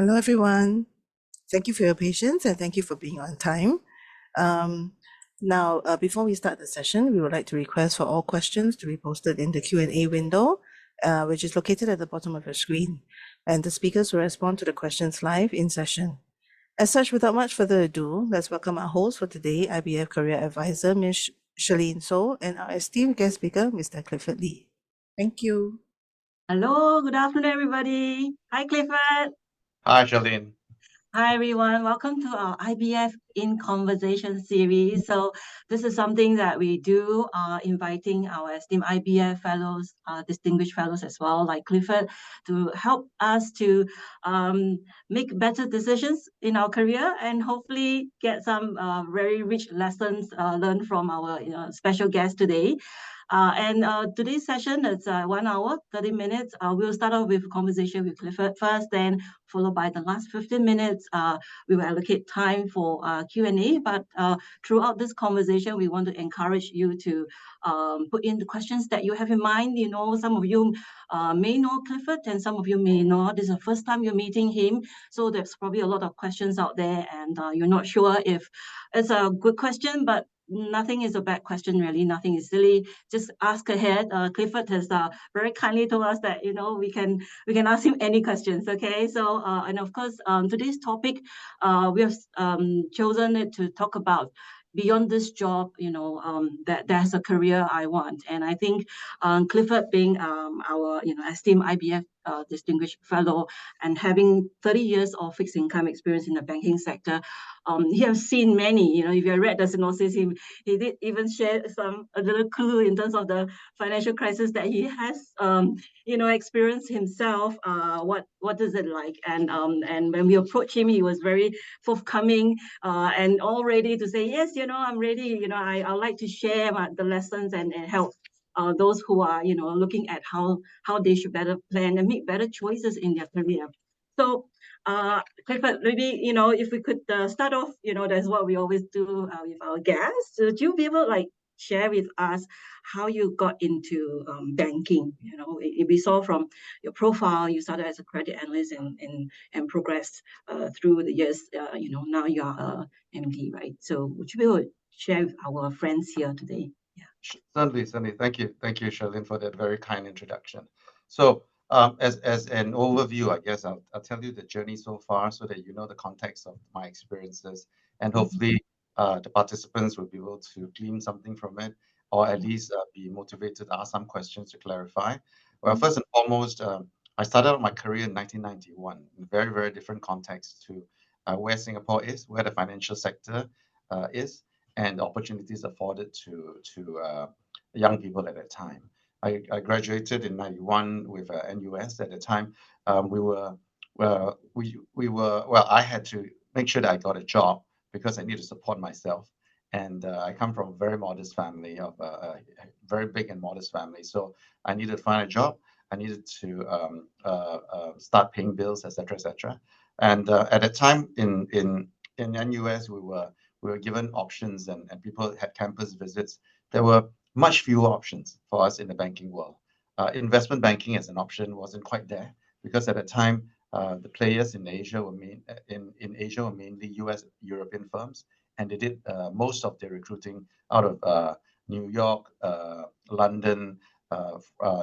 Hello, everyone. Thank you for your patience and thank you for being on time. Before we start the session, we would like to request for all questions to be posted in the Q&A window, which is located at the bottom of your screen, and the speakers will respond to the questions live in session. As such, without much further ado, let's welcome our host for today, IBF Career Advisor, Ms. Shalene So, and our esteemed guest speaker, Mr. Clifford Lee. Thank you. Hello, good afternoon, everybody. Hi, Clifford. Hi, Charlene. Hi, everyone. Welcome to our IBF in Conversation series. So this is something that we do, inviting our esteemed IBF fellows, distinguished fellows as well, like Clifford, to help us to make better decisions in our career and hopefully get some very rich lessons learned from our special guest today. Today's session is 1 hour, 30 minutes. We'll start off with a conversation with Clifford first, then followed by the last 15 minutes. We will allocate time for Q&A, but throughout this conversation, we want to encourage you to put in the questions that you have in mind. You know, some of you may know Clifford and some of you may not. This is the first time you're meeting him. So there's probably a lot of questions out there and you're not sure if it's a good question, but nothing is a bad question, really. Nothing is silly. Just ask ahead. Clifford has very kindly told us that we can ask him any questions. Okay. So and of course, today's topic, we have chosen it to talk about beyond this job. That there's a career I want, and I think Clifford being our esteemed IBF distinguished fellow and having 30 years of fixed income experience in the banking sector, he has seen many. If you read the synopsis, he did even share a little clue in terms of the financial crisis that he has experienced himself. What is it like? And when we approached him, he was very forthcoming and all ready to say, yes, I'm ready. I'd like to share the lessons and help those who are looking at how they should better plan and make better choices in their career. So Clifford, maybe if we could start off, that's what we always do with our guests. Would you be able to share with us how you got into banking? We saw from your profile you started as a credit analyst and progressed through the years. Now you are a MD, right? So would you be able to share with our friends here today? Certainly. Thank you, Charlene, for that very kind introduction. So, as an overview, I guess I'll tell you the journey so far, so that you know the context of my experiences, and hopefully, the participants will be able to glean something from it, or at least be motivated to ask some questions to clarify. Well, first and foremost, I started out my career in 1991, in a very, very different context to where Singapore is, where the financial sector is, and opportunities afforded to young people at that time. I graduated in 91 with NUS at the time. I had to make sure that I got a job because I need to support myself. And I come from a very modest family, of a very big and modest family. So I needed to find a job. I needed to start paying bills, etc., etc. And at that time in NUS, we were given options, and people had campus visits. There were much fewer options for us in the banking world. Investment banking as an option wasn't quite there because at the time the players in Asia were mainly US European firms, and they did most of their recruiting out of New York, London,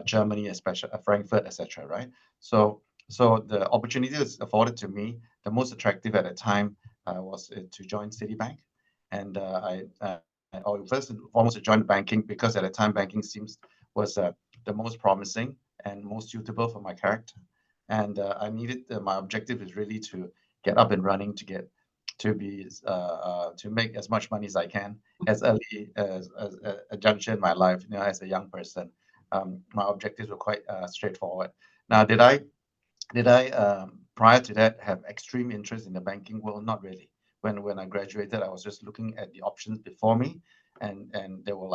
Germany, especially Frankfurt, etc. Right? So the opportunity that was afforded to me, the most attractive at the time, was to join Citibank. And first and foremost, to join banking because at the time banking was the most promising and most suitable for my character. And I needed my objective is really to get up and running, to make as much money as I can as early as a juncture in my life. As a young person, my objectives were quite straightforward. Now, did I prior to that have extreme interest in the banking world? Not really. When I graduated, I was just looking at the options before me, and they were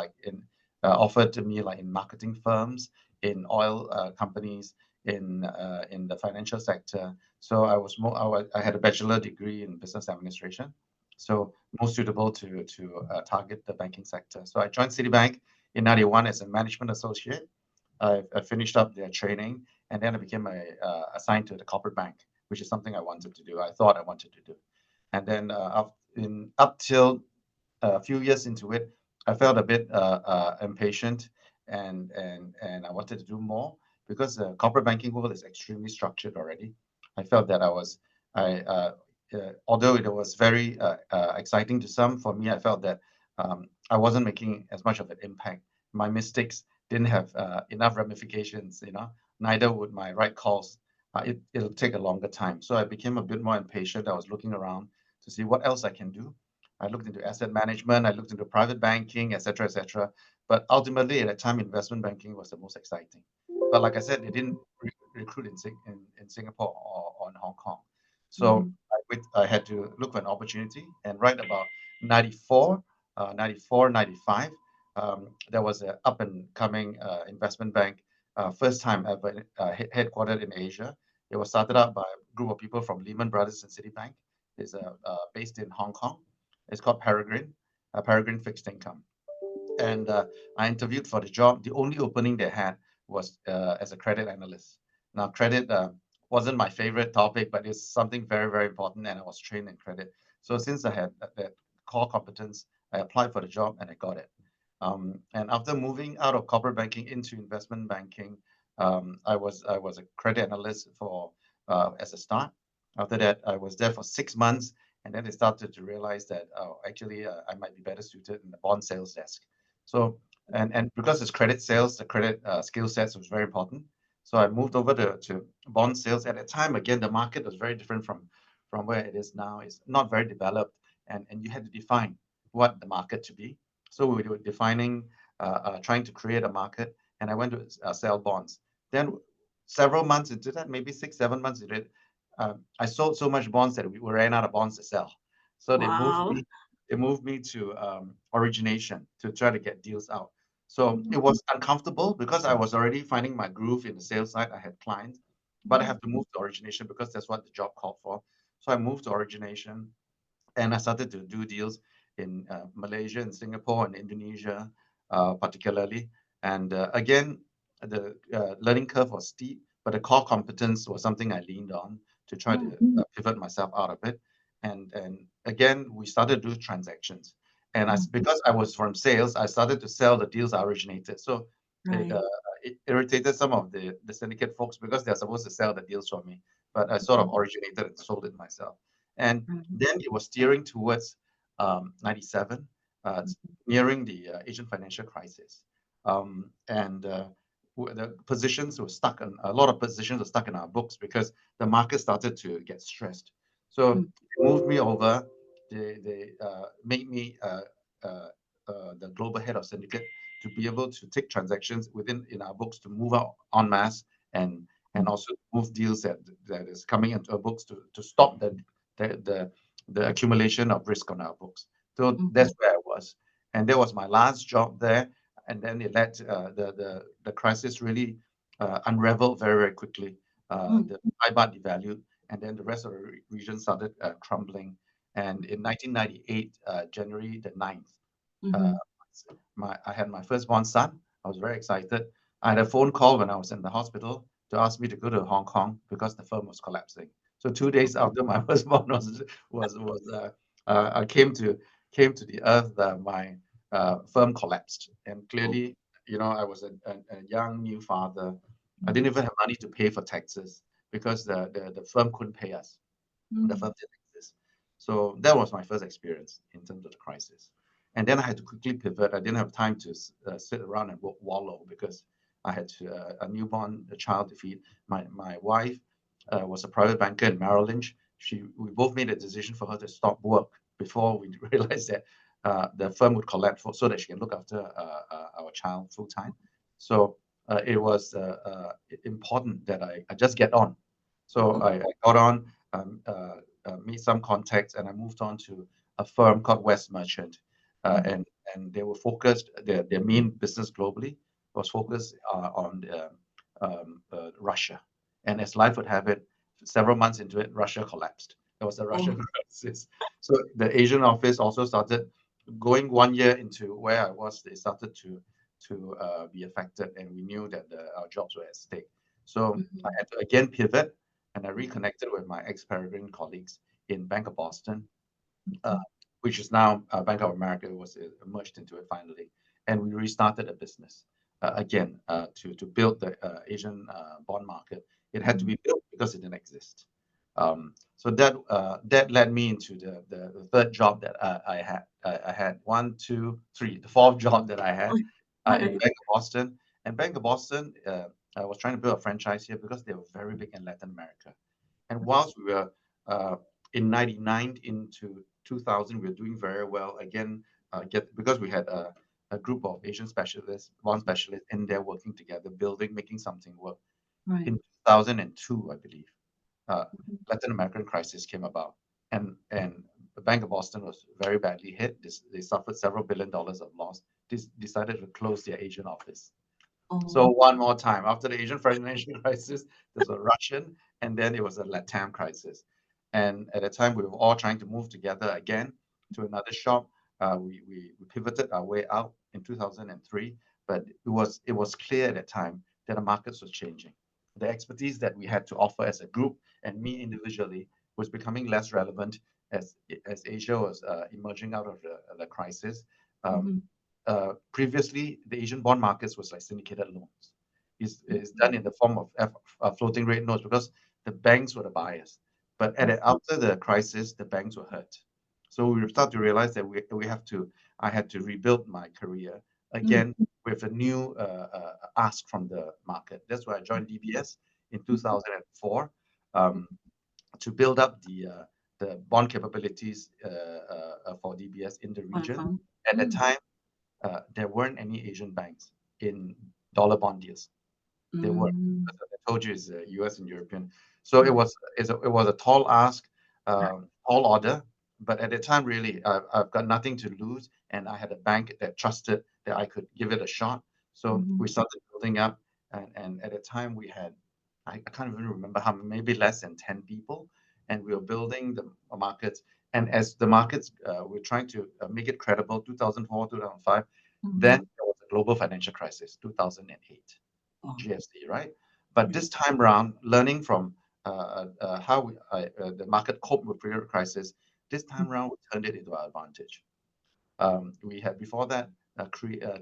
offered to me in marketing firms, in oil companies, in the financial sector. So I had a bachelor degree in business administration, so most suitable to target the banking sector. So I joined Citibank in '91 as a management associate. I finished up their training, and then I became assigned to the corporate bank, which is something I wanted to do. I thought I wanted to do. And then up till a few years into it, I felt a bit impatient, and I wanted to do more because the corporate banking world is extremely structured already. I felt that although it was very exciting to some, for me, I felt that I wasn't making as much of an impact. My mistakes didn't have enough ramifications, neither would my right calls. It'll take a longer time. So I became a bit more impatient. I was looking around to see what else I can do. I looked into asset management, I looked into private banking, etc., etc. But ultimately, at that time, investment banking was the most exciting. But like I said, they didn't recruit in Singapore or in Hong Kong. So I had to look for an opportunity. And right about 94, 94, 95, there was an up and coming investment bank, first time ever headquartered in Asia. It was started up by a group of people from Lehman Brothers and Citibank. It's based in Hong Kong. It's called Peregrine Fixed Income. And I interviewed for the job. The only opening they had was as a credit analyst. Now, credit wasn't my favorite topic, but it's something very, very important, and I was trained in credit. So since I had that core competence, I applied for the job and I got it. And after moving out of corporate banking into investment banking, I was a credit analyst for as a start. After that, I was there for 6 months, and then they started to realize that actually I might be better suited in the bond sales desk. So and because it's credit sales, the credit skill sets was very important. So I moved over to bond sales. At that time, again, the market was very different from where it is now. It's not very developed, and you had to define what the market to be. So we were defining, trying to create a market, and I went to sell bonds. Then several months into that, maybe 6, 7 months into it, I sold so much bonds that we ran out of bonds to sell. So Wow. they moved me to origination to try to get deals out. So it was uncomfortable because I was already finding my groove in the sales side. I had clients, but I have to move to origination because that's what the job called for. So I moved to origination, and I started to do deals in Malaysia and Singapore and Indonesia, particularly. And again, the learning curve was steep, but the core competence was something I leaned on to try to pivot myself out of it. And again, we started to do transactions. And because I was from sales, I started to sell the deals I originated. So Right. it irritated some of the syndicate folks because they're supposed to sell the deals for me, but I sort of originated and sold it myself. And then it was steering towards 97, nearing the Asian financial crisis. And the positions were stuck, and a lot of positions were stuck in our books because the market started to get stressed. So they moved me over. They made me the global head of syndicate to be able to take transactions in our books to move out en masse and also move deals that is coming into our books to stop the accumulation of risk on our books. So that's where I was, and that was my last job there. And then it led the crisis really unraveled very, very quickly. The IBAT devalued, and then the rest of the region started crumbling. And in 1998, January the 9th, I had my firstborn son. I was very excited. I had a phone call when I was in the hospital to ask me to go to Hong Kong because the firm was collapsing. So 2 days after my firstborn came to the earth, my firm collapsed. And clearly, I was a young new father. I didn't even have money to pay for taxes because the firm couldn't pay us. The firm didn't exist. So that was my first experience in terms of the crisis. And then I had to quickly pivot. I didn't have time to sit around and wallow because I had a newborn, a child to feed. My wife was a private banker in Merrill Lynch. We both made a decision for her to stop work before we realized that the firm would collapse so that she can look after our child full time. So it was important that I just get on. So I got on, made some contacts, and I moved on to a firm called West Merchant. And they were focused, their main business globally was focused on Russia. And as life would have it, several months into it, Russia collapsed. There was a Russian crisis. So the Asian office also started going 1 year into where I was. They started to be affected, and we knew that our jobs were at stake. So I had to again pivot. and I reconnected with my ex-Peregrine colleagues in Bank of Boston, uh, which is now Bank of America, was merged into it finally, and we restarted a business again to build the Asian bond market. It had to be built because it didn't exist. So that led me into the third job that I had. I had one, two, three, the fourth job that I had in Right. Bank of Boston. And Bank of Boston, I was trying to build a franchise here because they were very big in Latin America. And whilst we were in '99 into 2000, we were doing very well. Again, because we had a group of Asian specialists, one specialist in there working together, building, making something work. Right. In 2002, I believe, uh, Mhm. Latin American crisis came about, and the Bank of Boston was very badly hit. They suffered several $billion of loss. They decided to close their Asian office. So Oh, one more time, after the Asian financial crisis, there's a Russian, and then it was a LATAM crisis. And at the time, we were all trying to move together again to another shop. We pivoted our way out in 2003, but it was clear at that time that the markets was changing. The expertise that we had to offer as a group and me individually was becoming less relevant as Asia was emerging out of the crisis. Um, mhm. Previously, the Asian bond markets was like syndicated loans. It's done in the form of floating rate notes because the banks were the buyers. But after the crisis, the banks were hurt. So we start to realize that I had to rebuild my career Mm, again with a new ask from the market. That's why I joined DBS in 2004 um, to build up the bond capabilities for DBS in the for the region. fund. At the Mm, time, there weren't any Asian banks in dollar bond deals. There were, mm, as I told you, it's US and European. So right, it was a tall ask, right. tall order. But at the time, really, I've got nothing to lose, and I had a bank that trusted that I could give it a shot. So Mhm, we started building up, and at the time we had, I can't even remember how, maybe less than 10 people, and we were building the markets. And as the markets, we're trying to make it credible. 2004, 2005, then mhm. there was a global financial crisis, 2008. Oh, GFC, right? But yeah. this time around, learning from how the market coped with previous crisis, this time Mm, around we turned it into our advantage. We had before that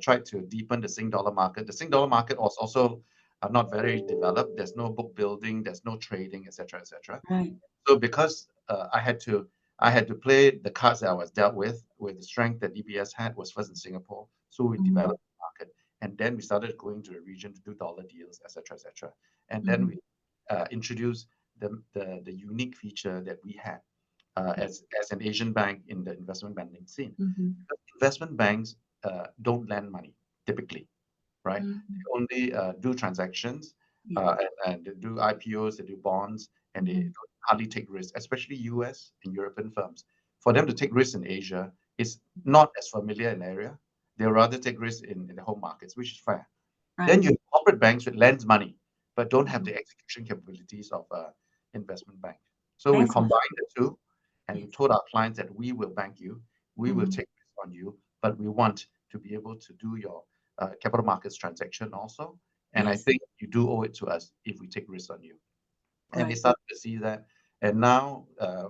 tried to deepen the Sing dollar market. The Sing dollar market was also not very developed. There's no book building, there's no trading, etc., etc. right. So because I had to play the cards that I was dealt with the strength that DBS had was first in Singapore. So we Mm, developed the market, and then we started going to the region to do dollar deals, etc., etc. And then mhm, we introduced the unique feature that we had as an Asian bank in the investment banking scene. mhm, Because investment banks don't lend money typically, right? mhm. They only do transactions Yeah. and they do IPOs, they do bonds, and they Mhm, don't hardly take risks, especially US and European firms. For them to take risks in Asia is not as familiar an area. They rather take risks in the home markets, which is fair. Then right. you have corporate banks which lends money, but don't have Mhm. the execution capabilities of investment bank. So we Thanks for combined the two, and we yes. told our clients that we will bank you, we will Mhm. take risk on you, but we want to be able to do your capital markets transaction also. And I Yes. think you do owe it to us if we take risks on you. And they Right. started to see that. And now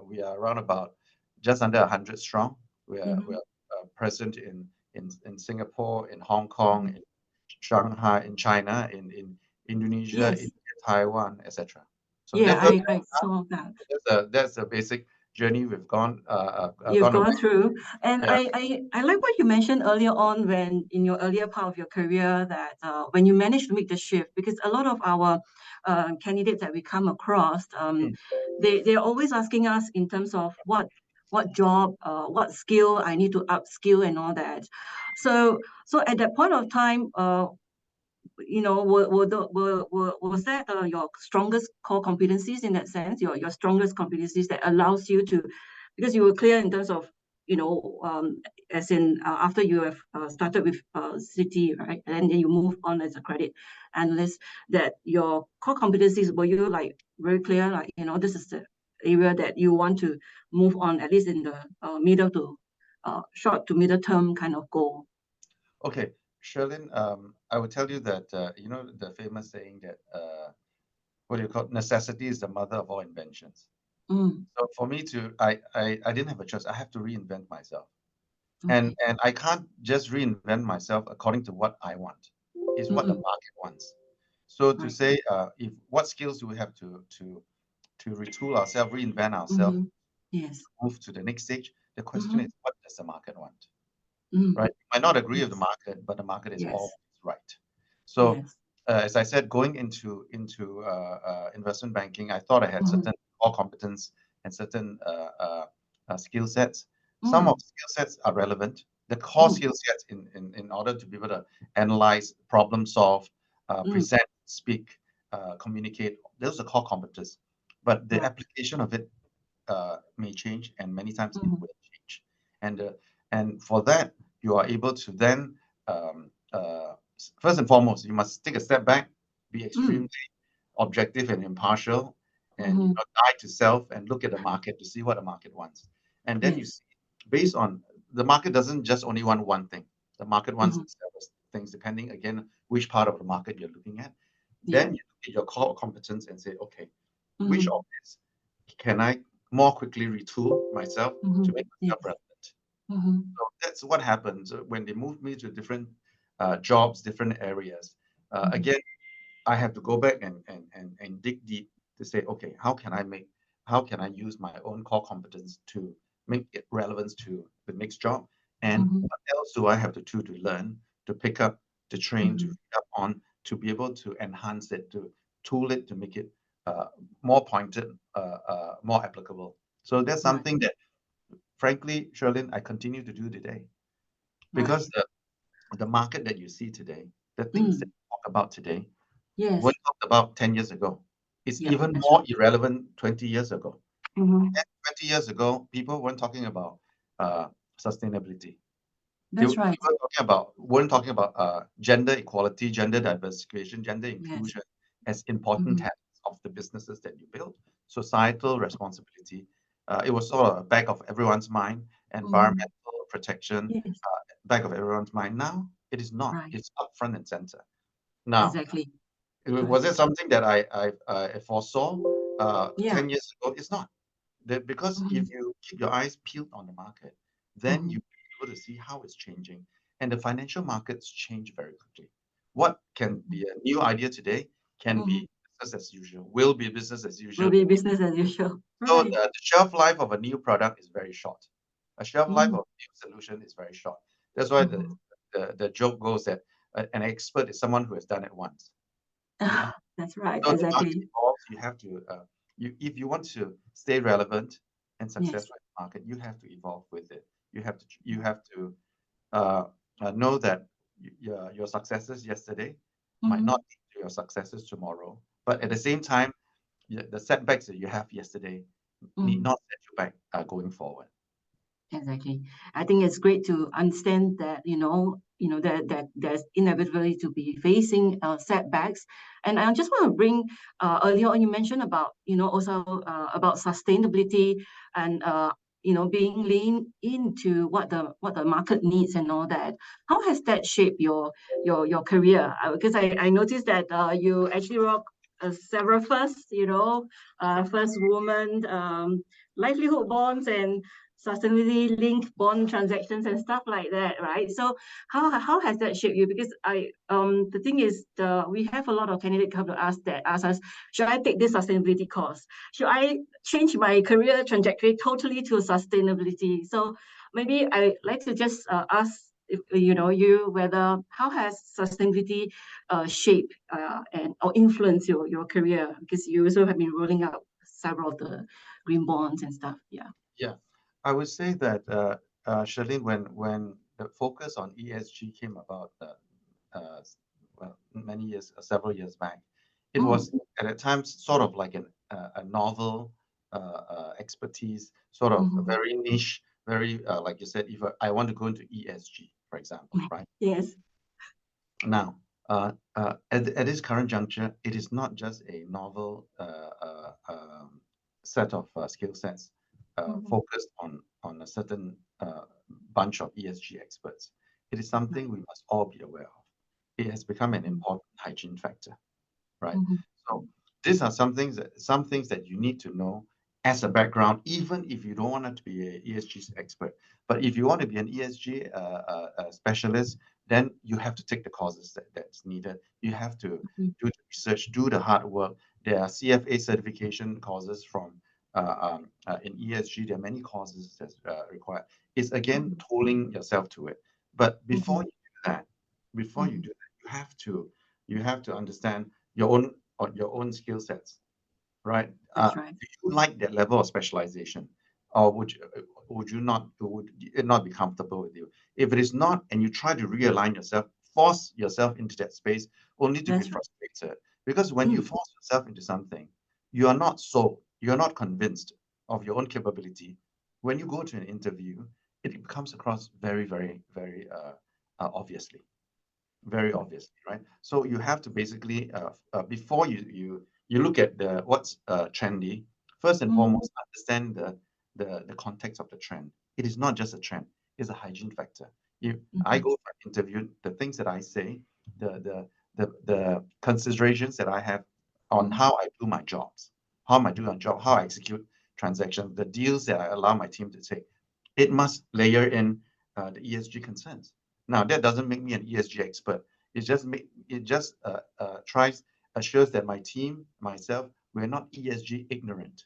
we are around about just under 100 strong. We are Mhm. present in Singapore, in Hong Kong, Mhm. in Shanghai, in China, in Indonesia, in Yes. Taiwan, etc. So Yeah, that's where we I are now. saw that. That's the basic journey we've You've gone away. gone through. And Yeah. I like what you mentioned earlier on when in your earlier part of your career that when you managed to make the shift, because a lot of our candidates that we come across, Mm. they're always asking us in terms of what job, what skill I need to upskill and all that. So at that point of time, was that your strongest core competencies in that sense, your strongest competencies that allows you to, because you were clear in terms of, as in after you have started with Citi, right, and then you move on as a credit analyst, that your core competencies, were you like very clear, like, this is the area that you want to move on, at least in the middle to short to middle term kind of goal? Okay, Sherlyn, I will tell you that you know the famous saying that what do you call, necessity is the mother of all inventions. Mm. So for me to, I didn't have a choice. I have to reinvent myself. Okay. And I can't just reinvent myself according to what I want. It's what the Mm-mm. market wants. So to Right. say, if what skills do we have to retool ourselves, reinvent ourselves, Mm-hmm. Yes. move to the next stage? The question Mm-hmm. is, what does the market want? Mm. Right? You might not agree with the Yes. market, but the market is Yes. always right. So, Yes. as I said, going into investment banking, I thought I had Mm-hmm. certain core competence and certain skill sets. Some of Mm. the skill sets are relevant. The core Mm. skill sets in order to be able to analyze, problem solve, Mm. present, speak, communicate. Those are core competence. But the Right. application of it may change, and many times it Mm-hmm. will change. And for that, you are able to then first and foremost, you must take a step back, be Mm. extremely objective and impartial, and Mm-hmm. die to self and look at the market to see what the market wants. And then you Yes. see, based on the market doesn't just only want one thing. The market wants Mm-hmm. several things depending again which part of the market you're looking at. Yeah. Then you look at your core competence and say, okay, which Mm-hmm. of this can I more quickly retool myself Mm-hmm. to make Yes. myself relevant? Mm-hmm. So that's what happens when they move me to different jobs, different areas. Mm-hmm. Again, I have to go back and dig deep to say, okay, how can I use my own core competence to make it relevance to the next job? And Mm-hmm. what else do I have to do to learn, to pick up, to train, to Mm-hmm. read up on, to be able to enhance it, to tool it, to make it uh, more pointed, more applicable. So that's Right. something that, frankly, Sherlyn, I continue to do today Right. because the market that you see today, the things that Mm. we talk about today, Yes. weren't talked about 10 years ago. It's Yep. even That's more right. irrelevant 20 years ago. Mm-hmm. 20 years ago, people weren't talking about uh, sustainability. That's right. People weren't talking about gender equality, gender diversification, gender Yes. inclusion as important Mm-hmm. tenets of the businesses that you build. Societal responsibility. It was sort of back of everyone's mind. Mm-hmm. Environmental protection, Yes. back of everyone's mind. Now it is not. Right. It's up front and center. Now, Exactly. was Right. it something that I foresaw Yeah. 10 years ago? It's not. Because Mm-hmm. if you keep your eyes peeled on the market, then Mm-hmm. you'll be able to see how it's changing. And the financial markets change very quickly. What can be a new idea today can Mm-hmm. be business as usual, will be business as Will usual. be business as usual. So Right. the shelf life of a new product is very short. A shelf life Mm-hmm. of a new solution is very short. That's why Mm-hmm. the joke goes that an expert is someone who has done it once. You know, That's right. so the market Exactly. evolves. You have to, if you want to stay relevant and Yes. successful in the market, you have to evolve with it. You have to know that your successes yesterday might Mm-hmm. not lead to your successes tomorrow. But at the same time, the setbacks that you have yesterday need Mm-hmm. not set you back going forward. Exactly. I think it's great to understand that, that there's inevitably to be facing setbacks. And I just want to bring earlier on, you mentioned about, also about sustainability and, being lean into what the market needs and all that. How has that shaped your career? Because I noticed that you actually rock several firsts, first woman, livelihood bonds and sustainability linked bond transactions and stuff like that, right? So how has that shaped you? Because the thing is, we have a lot of candidates come to us that ask us, should I take this sustainability course? Should I change my career trajectory totally to sustainability? So maybe I like to just ask if you whether how has sustainability shaped and or influenced your career, because you also have been rolling out several of the green bonds and stuff. Yeah. Yeah, I would say that, Charlene, when the focus on ESG came about, uh, well, many years, several years back, it was Mm. at times sort of like a novel expertise, sort of a Mhm. very niche, very like you said, if I want to go into ESG, for example, right? Yes. Now, at this current juncture, it is not just a novel set of skill sets Mhm. focused on a certain bunch of ESG experts. It is something Right. we must all be aware of. It has become an Mhm. important hygiene factor, right? Mhm. So These are some things that you need to know as a background, even if you don't want to be an ESG expert. But if you want to be an ESG specialist, then you have to take the courses that's needed. You have to do the research, do the hard work. There are CFA certification courses from in ESG. There are many courses that's required. It's again tolling yourself to it. But before you do that, you have to understand your own skill sets, right? That's right. Do you like that level of specialization, or would you not? Would it not be comfortable with you? If it is not, and you try to realign yourself, force yourself into that space, only to be That's right. frustrated. Because when you force yourself into something, you are not sold, you are not convinced of your own capability. When you go to an interview, it comes across very, very, very obviously. Very obviously, right? So you have to basically before you look at the what's trendy, first and foremost understand the context of the trend. It is not just a trend; it's a hygiene factor. If I go for an interview, the things that I say, the considerations that I have on how I do my jobs, how am I doing my job, how I execute transactions, the deals that I allow my team to take, it must layer in the ESG concerns. Now, that doesn't make me an ESG expert. It just assures that my team, myself, we're not ESG ignorant.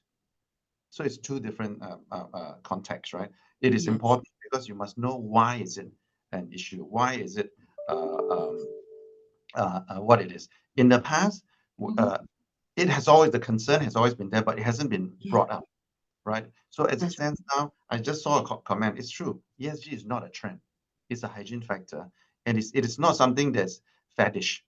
So it's two different contexts, right? It is Yes. important because you must know why is it an issue, why is it what it is. In the past, it has always the concern has always been there, but it hasn't been brought up, right? So as it That's stands now, I just saw a comment. It's true. ESG is not a trend. It's a hygiene factor, and it is not something that's faddish.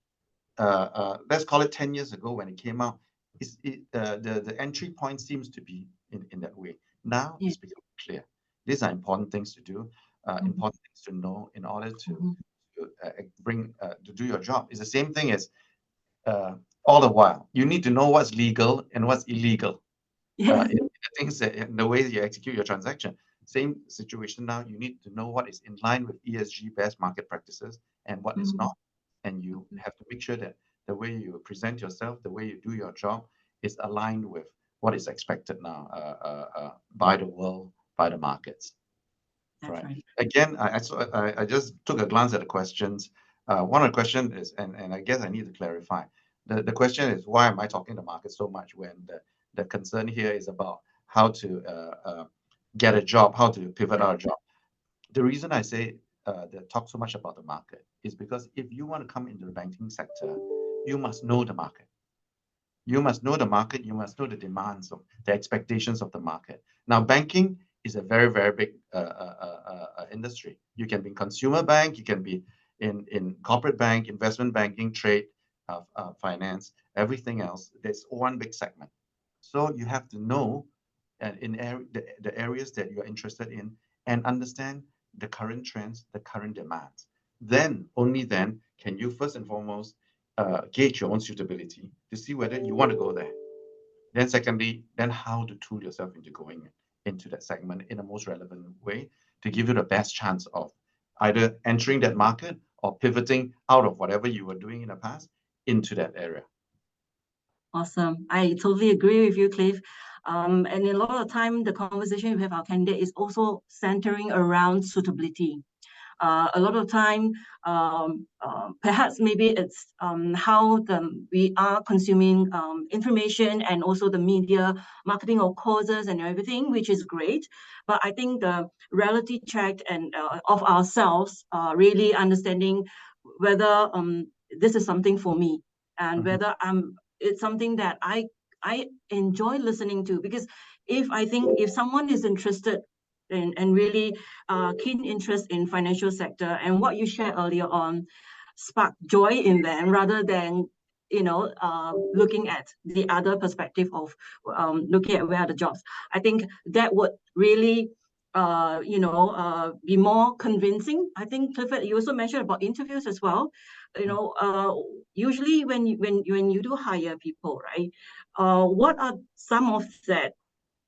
Let's call it 10 years ago when it came out. The entry point seems to be in that way. Now Yeah. it's becoming clear. These are important things to do, important things to know in order to do your job. It's the same thing as all the while. You need to know what's legal and what's illegal Yes. in the things that in the ways you execute your transaction. Same situation now. You need to know what is in line with ESG best market practices and what is not. And you have to make sure that the way you present yourself, the way you do your job, is aligned with what is expected now by the world, by the markets. That's Right. right. Again, I just took a glance at the questions. One of the questions is, and I guess I need to clarify. The question is, why am I talking the market so much when the concern here is about how to get a job, how to pivot our job. The reason I say that talk so much about the market is because if you want to come into the banking sector, you must know the market. You must know the market. You must know the demands of the expectations of the market. Now, banking is a very, very big industry. You can be in consumer bank. You can be in corporate bank, investment banking, trade, finance, everything else. There's one big segment. So you have to know the areas that you are interested in and understand the current trends, the current demands. Then, only then, can you first and foremost gauge your own suitability to see whether you want to go there. Then, secondly, then how to tool yourself into going into that segment in the most relevant way to give you the best chance of either entering that market or pivoting out of whatever you were doing in the past into that area. Awesome. I totally agree with you, Cliff. And a lot of the time, the conversation we have our candidate is also centering around suitability. A lot of time, perhaps maybe it's how we are consuming information and also the media, marketing of courses and everything, which is great. But I think the reality check and of ourselves, really understanding whether this is something for me and whether it's something that I enjoy listening to, because if someone is interested and really keen interest in financial sector, and what you shared earlier on spark joy in them rather than looking at the other perspective of looking at where are the jobs. I think that would really be more convincing. I think Clifford, you also mentioned about interviews as well. Usually when you do hire people, right? What are some of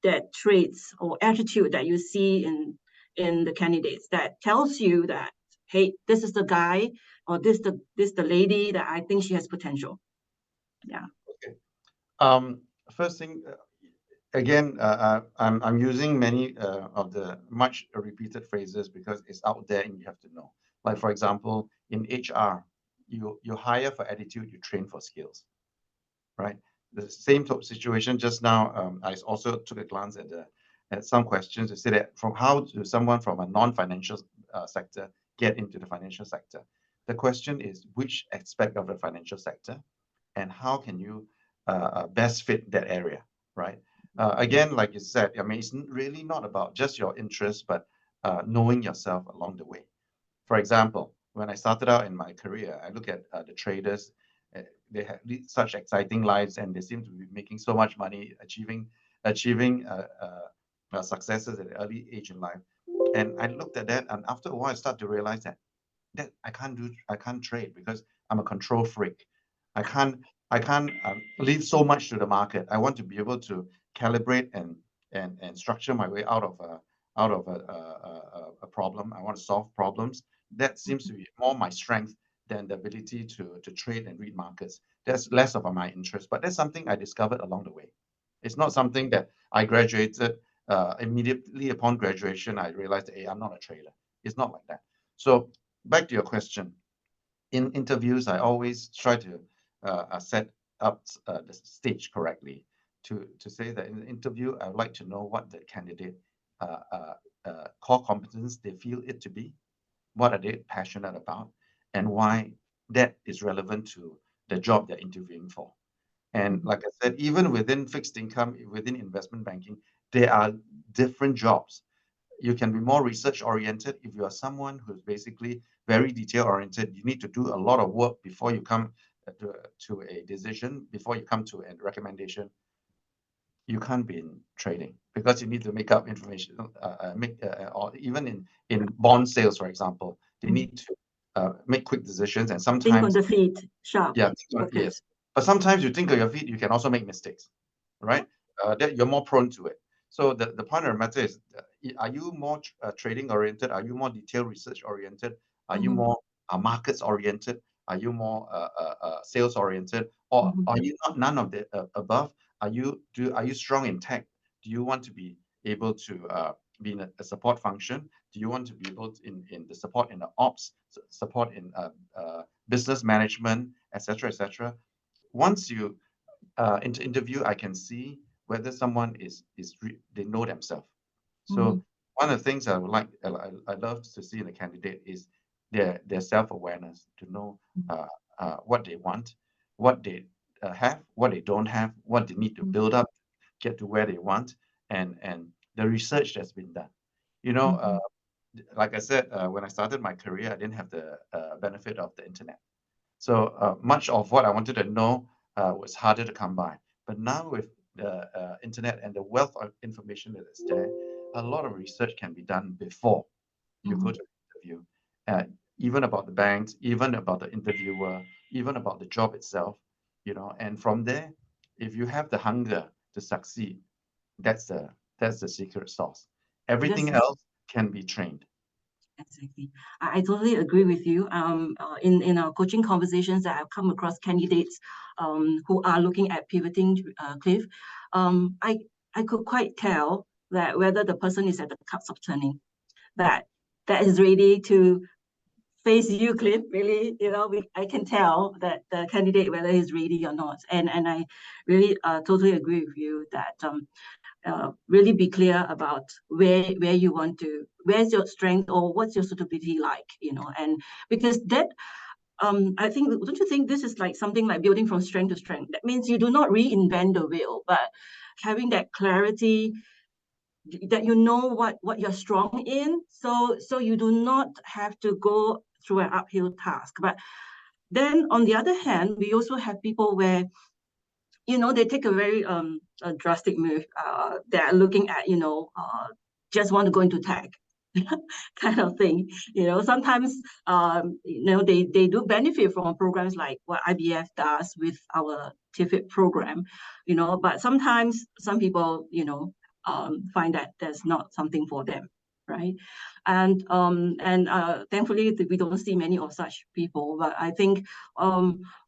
that traits or attitude that you see in the candidates that tells you that, hey, this is the guy or this the lady that I think she has potential? Yeah. Okay. First thing, again, I'm using many of the much repeated phrases because it's out there and you have to know. Like for example, in HR, you hire for attitude, you train for skills, right? The same situation just now. I also took a glance at some questions to say that from how to someone from a non-financial sector get into the financial sector. The question is which aspect of the financial sector and how can you best fit that area, right? Again, like you said, I mean, it's really not about just your interests, but knowing yourself along the way. For example, when I started out in my career, I look at the traders. They have such exciting lives, and they seem to be making so much money, achieving successes at an early age in life. And I looked at that, and after a while, I started to realize that I can't trade because I'm a control freak. I can't leave so much to the market. I want to be able to calibrate and structure my way out of a problem. I want to solve problems. That seems to be more my strength than the ability to trade and read markets. That's less of my interest, but that's something I discovered along the way. It's not something that I graduated immediately upon graduation. I realized, hey, I'm not a trader. It's not like that. So back to your question, in interviews, I always try to set up the stage correctly to say that in the interview, I would like to know what the candidate core competence they feel it to be, what are they passionate about, and why that is relevant to the job they're interviewing for. And like I said, even within fixed income, within investment banking, there are different jobs. You can be more research oriented. If you are someone who's basically very detail oriented, you need to do a lot of work before you come to a decision, before you come to a recommendation. You can't be in trading because you need to make up information, or even in bond sales, for example, they need to make quick decisions, and Think on sometimes, the feet, sharp. yeah, yes. Focus. But sometimes you think on your feet, you can also make mistakes, right? That you're more prone to it. So the point of the matter is, are you more trading oriented? Are you more detail research oriented? Are you more markets oriented? Are you more sales oriented? Or are you not none of the above? Are you strong in tech? Do you want to be able to be in a support function? Do you want to be able to, in the support in the ops, support in business management, etc., etc.? Once you interview, I can see whether someone they know themselves. So one of the things I love to see in a candidate is their self-awareness, to know what they want, what they have, what they don't have, what they need to build up, get to where they want, and the research that's been done. You know, like I said, when I started my career, I didn't have the benefit of the internet. So much of what I wanted to know was harder to come by. But now with the internet and the wealth of information that is there, a lot of research can be done before you go to the interview, uh, even about the banks, even about the interviewer, even about the job itself. And from there, if you have the hunger to succeed, that's the secret sauce. Everything That's else can be trained. exactly. I totally agree with you. In our coaching conversations that I've come across candidates who are looking at pivoting, Cliff, I could quite tell that whether the person is at the cusp of turning, that is ready to face you, Cliff. Really, I can tell that the candidate whether he's ready or not. And I really totally agree with you that really be clear about where you want to, where's your strength or what's your suitability like, and because that I think, don't you think this is like something like building from strength to strength? That means you do not reinvent the wheel, but having that clarity that you know what you're strong in, so you do not have to go through an uphill task. But then on the other hand, we also have people where they take a very a drastic move. They're looking at just want to go into tech kind of thing. Sometimes they do benefit from programs like what IBF does with our TIFIT program. But sometimes some people find that there's not something for them, right? And thankfully we don't see many of such people. But I think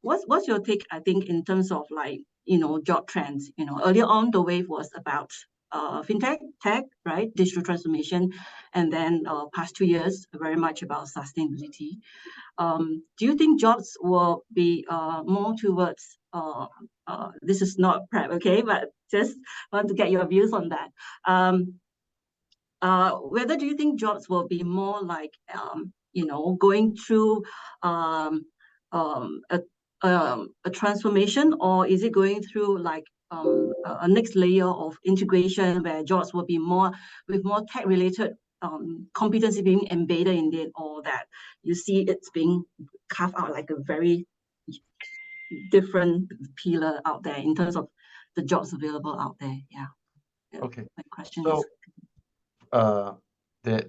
what's your take, I think, in terms of like job trends. Earlier on, the wave was about fintech, tech, right, digital transformation, and then past 2 years, very much about sustainability. Do you think jobs will be more towards this is not prep, okay, but just want to get your views on that. Whether do you think jobs will be more like going through a transformation, or is it going through like a next layer of integration where jobs will be more with more tech related competency being embedded in it, or that you see it's being carved out like a very different pillar out there in terms of the jobs available out there? Yeah. Okay. My question So, is.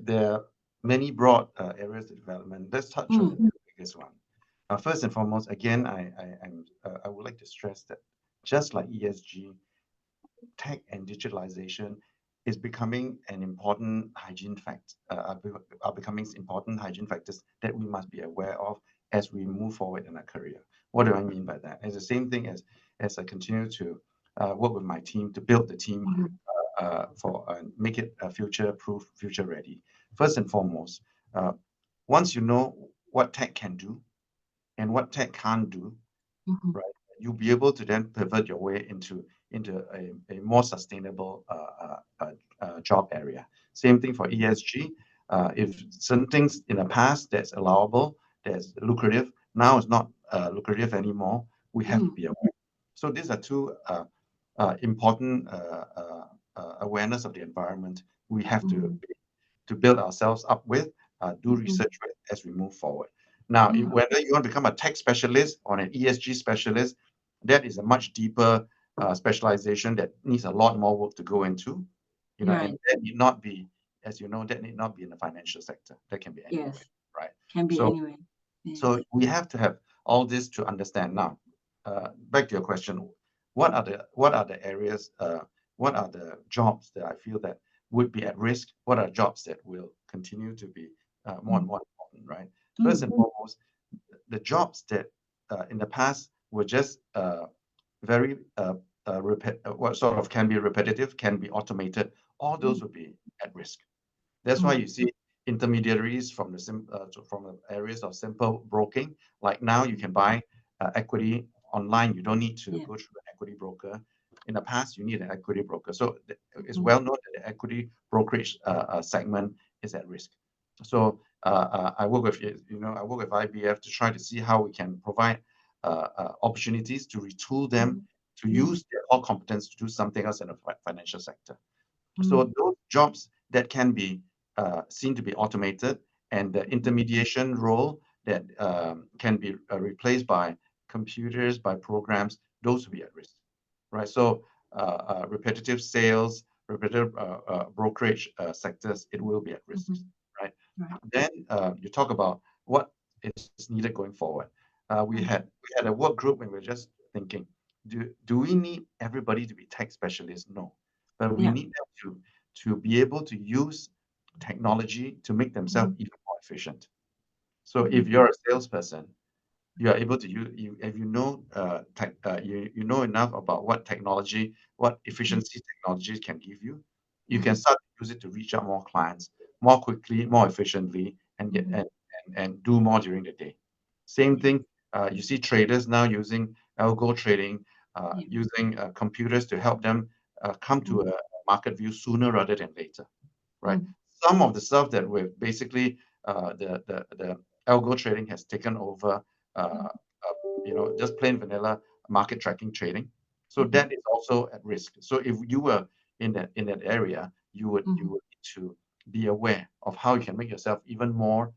there are many broad areas of development. Let's touch on the biggest one. First and foremost, again, I would like to stress that just like ESG, tech and digitalization is becoming an important hygiene fact, are becoming important hygiene factors that we must be aware of as we move forward in our career. What do I mean by that? It's the same thing as I continue to work with my team to build the team for make it future-proof, future-ready. First and foremost, once you know what tech can do and what tech can't do, right, you'll be able to then pivot your way into a more sustainable job area. Same thing for ESG. If certain things in the past that's allowable, that's lucrative, now it's not lucrative anymore, we have to be aware. So these are two important awareness of the environment we have to build ourselves up with, do research with as we move forward. Now, whether you want to become a tech specialist or an ESG specialist, that is a much deeper specialization that needs a lot more work to go into, Right. and that need not be, as you know, that need not be in the financial sector. That can be anywhere, Yes. right? Can be So, anywhere. Yes. so we have to have all this to understand. Now, back to your question, what are the areas, what are the jobs that I feel that would be at risk? What are jobs that will continue to be more and more important, right? First and foremost, the jobs that in the past were just very what sort of can be repetitive, can be automated, all those would be at risk. That's why you see intermediaries from the areas of simple broking. Like now, you can buy equity online. You don't need to go through an equity broker. In the past, you need an equity broker. So it's well known that the equity brokerage segment is at risk. So I work with IBF to try to see how we can provide opportunities to retool them to use their core competence to do something else in the financial sector. So those jobs that can be seen to be automated, and the intermediation role that can be replaced by computers, by programs, those will be at risk, right? So repetitive sales, repetitive brokerage sectors, it will be at risk, right? Then you talk about what is needed going forward. We had a work group and we're just thinking, do we need everybody to be tech specialists? No, but we need them to be able to use technology to make themselves even more efficient. So if you're a salesperson, you are able to if you know you know enough about what technology, what efficiency technology can give you, you can start to use it to reach out more clients more quickly, more efficiently, and get and do more during the day. Same thing, you see traders now using algo trading, using computers to help them come to a market view sooner rather than later, right? Some of the stuff that we've basically the algo trading has taken over, just plain vanilla market tracking trading. So that is also at risk. So if you were in that area, you would need to be aware of how you can make yourself even more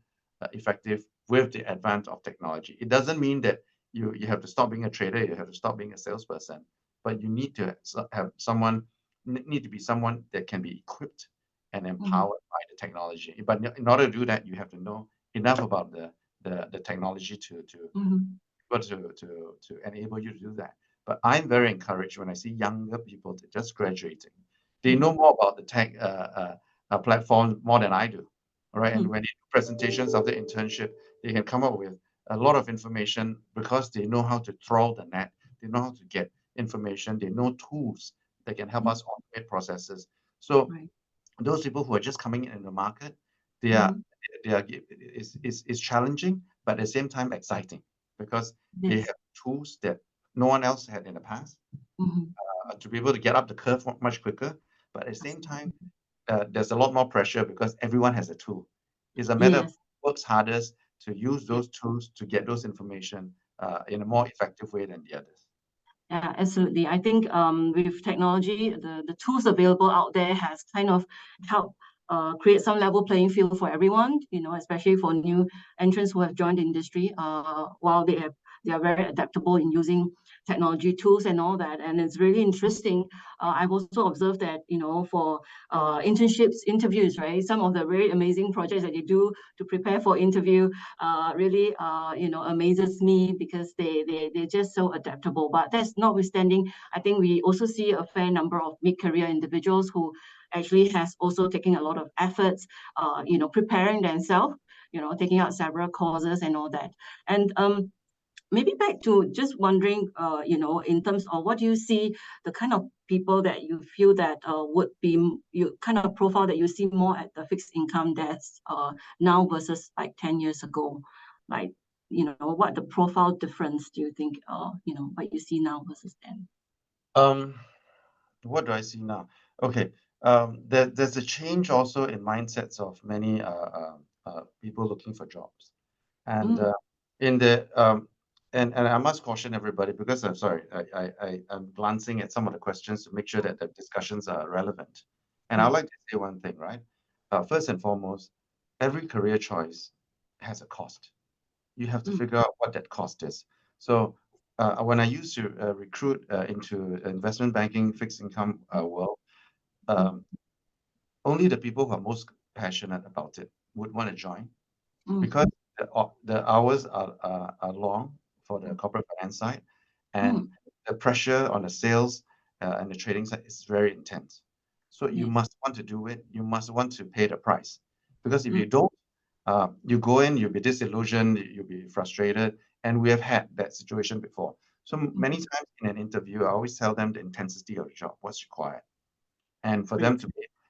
effective with the advance of technology. It doesn't mean that you have to stop being a trader, you have to stop being a salesperson, but you need to have need to be someone that can be equipped and empowered by the technology. But in order to do that, you have to know enough about the technology to enable you to do that. But I'm very encouraged when I see younger people that just graduating. They know more about the tech platform more than I do. All right. And when they do presentations of the internship, they can come up with a lot of information because they know how to trawl the net. They know how to get information, they know tools that can help us automate processes. So Right. those people who are just coming in the market, they Mhm. are it's challenging, but at the same time exciting because they Yes. have tools that no one else had in the past Mhm. to be able to get up the curve much quicker. But at the same time, there's a lot more pressure because everyone has a tool. It's a matter of Yes. who works hardest to use Yeah. those tools to get those information in a more effective way than the others. Yeah, absolutely. I think with technology, the tools available out there has kind of helped create some level playing field for everyone, especially for new entrants who have joined the industry. While they are very adaptable in using technology tools and all that. And it's really interesting. I've also observed that, for internships, interviews, right? Some of the very amazing projects that they do to prepare for interview really, amazes me because they're just so adaptable. But that's notwithstanding, I think we also see a fair number of mid-career individuals who actually has also taken a lot of efforts, preparing themselves, taking out several courses and all that. And maybe back to just wondering, in terms of what do you see the kind of people that you feel that would be you kind of profile that you see more at the fixed income desks now versus like 10 years ago, like what the profile difference do you think what you see now versus then? Um, what do I see now? Okay, there's a change also in mindsets of many people looking for jobs. And Mm, in the and I must caution everybody because I'm sorry, I'm glancing at some of the questions to make sure that the discussions are relevant. And I'd yes. like to say one thing, right? First and foremost, every career choice has a cost. You have to Mm, figure out what that cost is. So when I used to recruit into investment banking, fixed income world, mm, um, only the people who are most passionate about it would want to join mm, because the hours are long for the mm, corporate finance side, and mm, the pressure on the sales and the trading side is very intense. So you yes. must want to do it. You must want to pay the price, because if Mm, you don't, you go in, you'll be disillusioned, you'll be frustrated, and we have had that situation before. So many mm, times in an interview, I always tell them the intensity of the job, what's required, and for them great. to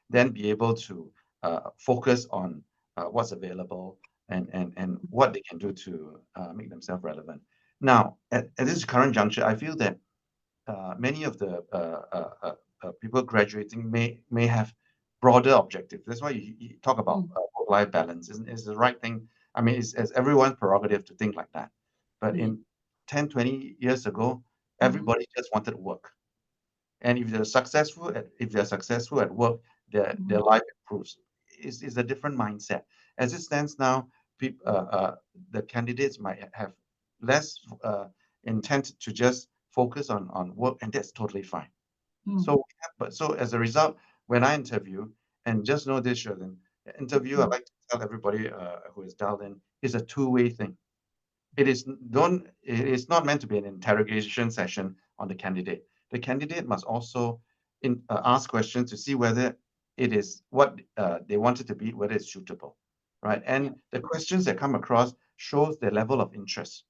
then be able to focus on what's available and what they can do to make themselves relevant. Now, at this current juncture, I feel that many of the people graduating may have broader objectives. That's why you talk about Mm, work-life balance. Is the right thing. I mean, it's everyone's prerogative to think like that. But yeah. in 10, 20 years ago, Mhm, everybody just wanted work. And if they're successful at work, their mhm, life improves. Is a different mindset. As it stands now, the candidates might have less intent to just focus on work, and that's totally fine. mm, So as a result, when I interview, and just know this, Sheldon, interview, I mm, like to tell everybody who is dialed in, is a two-way thing. It is not meant to be an interrogation session on the candidate. The candidate must also ask questions to see whether it is what they want it to be, whether it's suitable, right? yeah, And the questions that come across shows their level of interest.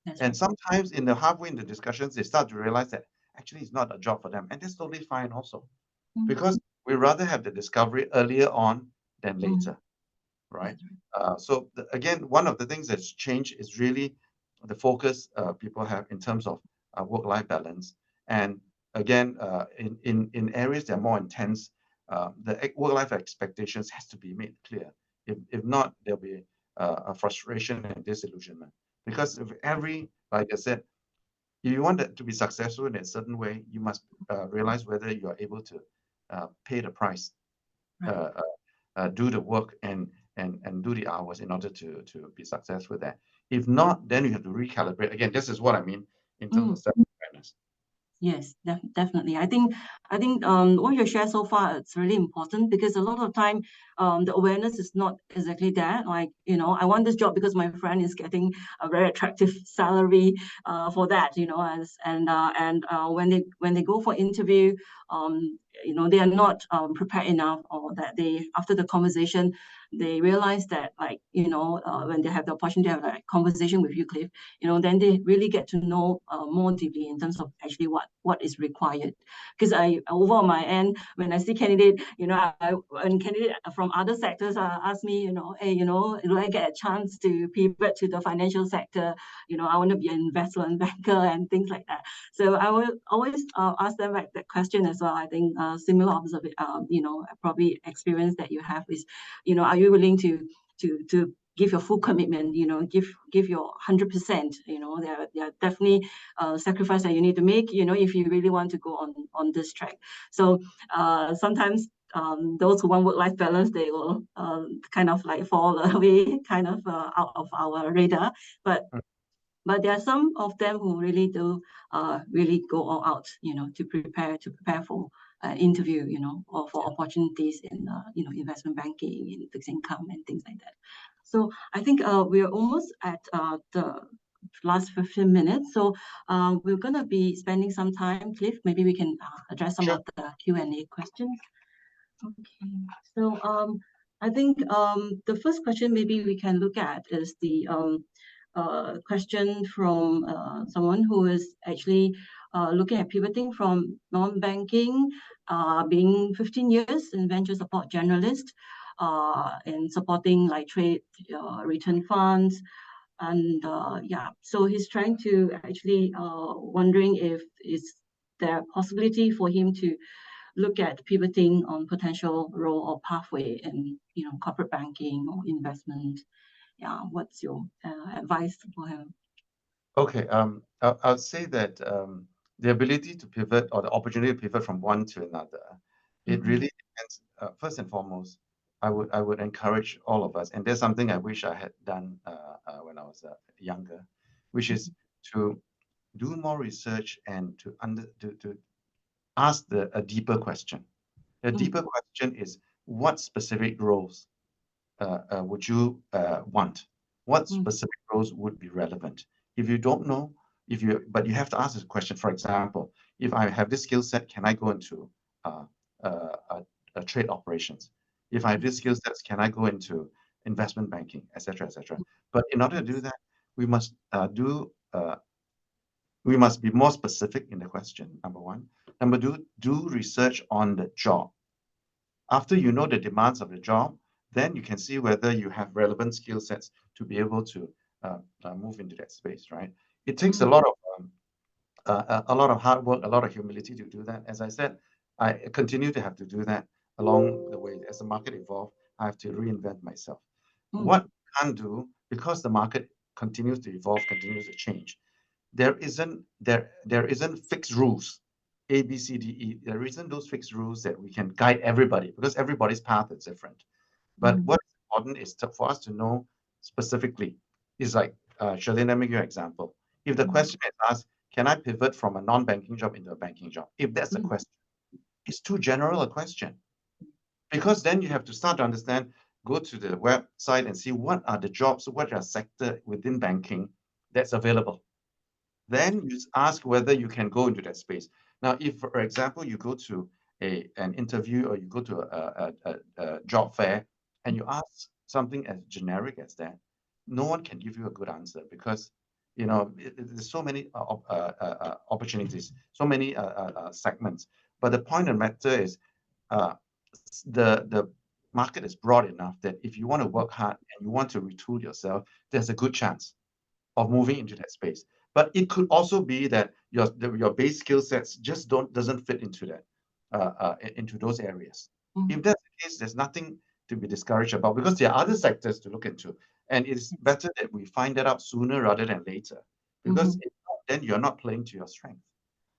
that's And right. sometimes in the halfway in the discussions, they start to realize that actually it's not a job for them, and that's totally fine also, Mm, because we rather have the discovery earlier on than mm, later, right? that's right. So again, one of the things that's changed is really the focus people have in terms of work-life balance. And again, in areas that are more intense, the work-life expectations has to be made clear. If not, there'll be a frustration and disillusionment. Because if like I said, if you want it to be successful in a certain way, you must realize whether you are able to pay the price, Right. uh, do the work, and do the hours in order to be successful there. If not, then you have to recalibrate. Again, this is what I mean in terms of Mm. self-awareness. Yes, definitely. I think what you share so far, it's really important because a lot of time the awareness is not exactly that. Like, I want this job because my friend is getting a very attractive salary for that, as and when they go for interview, they are not prepared enough, or that they, after the conversation, they realize that, like, when they have the opportunity to have a conversation with you, Cliff, then they really get to know more deeply in terms of actually what is required. Because over on my end, when I see candidate, when candidate from other sectors ask me, hey, do I get a chance to pivot to the financial sector? I want to be an investment banker and things like that. So I will always ask them like that question as well. I think similar observation, probably experience that you have is, are you willing to give your full commitment, give your 100%, there are definitely sacrifice that you need to make, if you really want to go on this track. So sometimes those who want work-life balance, they will kind of like fall away, kind of out of our radar. But there are some of them who really do really go all out, to prepare for interview, or for opportunities in investment banking, in fixed income and things like that. So I think we're almost at the last 15 minutes. So we're going to be spending some time, Cliff. Maybe we can address some of the Q&A questions. Okay. So I think the first question maybe we can look at is the question from someone who is actually looking at pivoting from non-banking, being 15 years in venture support generalist, and supporting like trade return funds. And so he's trying to actually wondering if is there a possibility for him to look at pivoting on potential role or pathway in corporate banking or investment. Yeah, what's your advice for him? Okay, I'll say that the ability to pivot, or the opportunity to pivot from one to another, it really depends. First and foremost, I would encourage all of us, and there's something I wish I had done when I was younger, which is to do more research and to ask a deeper question. The deeper question is, what specific roles would you want? What specific roles would be relevant? If you don't know, but you have to ask this question. For example, if I have this skill set, can I go into trade operations? If I have this skill sets, can I go into investment banking, etc., etc.? But in order to do that, we must be more specific in the question. Number one. Number two, do research on the job. After you know the demands of the job, then you can see whether you have relevant skill sets to be able to move into that space, right? It takes a lot of hard work, a lot of humility to do that. As I said, I continue to have to do that along the way. As the market evolves, I have to reinvent myself. What I can't do, because the market continues to evolve, continues to change, there isn't fixed rules. A, B, C, D, E. There isn't those fixed rules that we can guide everybody, because everybody's path is different. But what's important is for us to know specifically. Is like, Charlene, let me give you an example. If the question is asked, can I pivot from a non-banking job into a banking job? If that's the question, it's too general a question. Because then you have to start to understand, go to the website and see what are the jobs, what are sector within banking that's available. Then you ask whether you can go into that space. Now, if, for example, you go to an interview, or you go to a job fair and you ask something as generic as that, no one can give you a good answer, because there's so many opportunities, so many segments. But the point of the matter is, the market is broad enough that if you want to work hard and you want to retool yourself, there's a good chance of moving into that space. But it could also be that your base skill sets just doesn't fit into that into those areas. If that's the case, there's nothing to be discouraged about, because there are other sectors to look into, and it's better that we find that out sooner rather than later, because if not, then you're not playing to your strength.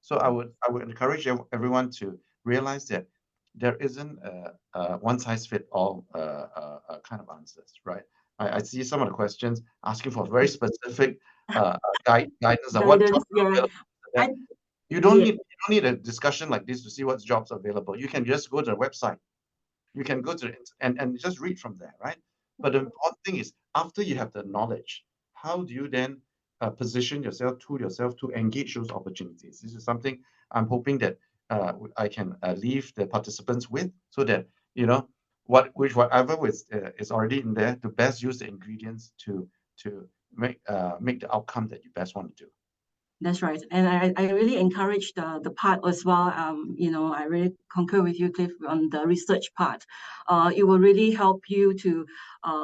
So I would encourage everyone to realize that there isn't a one size fit all kind of answers, right? I see some of the questions asking for very specific guidance on what jobs are available. You don't need a discussion like this to see what jobs are available. You can just go to the website. You can go to and just read from there, right? But the important thing is, after you have the knowledge, how do you then position yourself, tool yourself to engage those opportunities? This is something I'm hoping that I can leave the participants with, so that whatever is already in there, to best use the ingredients to make the outcome that you best want to do. That's right. And I really encourage the part as well. I really concur with you, Cliff, on the research part. It will really help you to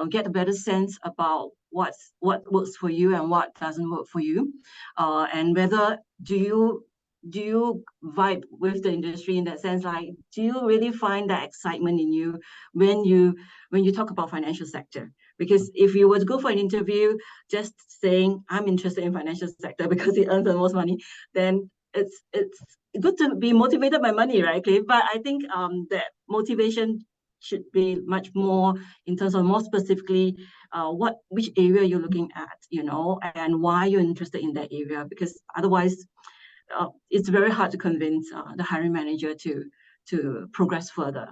get a better sense about what works for you and what doesn't work for you. And whether do you vibe with the industry in that sense? Like, do you really find that excitement in you when you talk about financial sector? Because if you were to go for an interview just saying I'm interested in financial sector because it earns the most money, then it's good to be motivated by money, right, Cliff? But I think that motivation should be much more in terms of more specifically which area you're looking at, and why you're interested in that area, because otherwise it's very hard to convince the hiring manager to progress further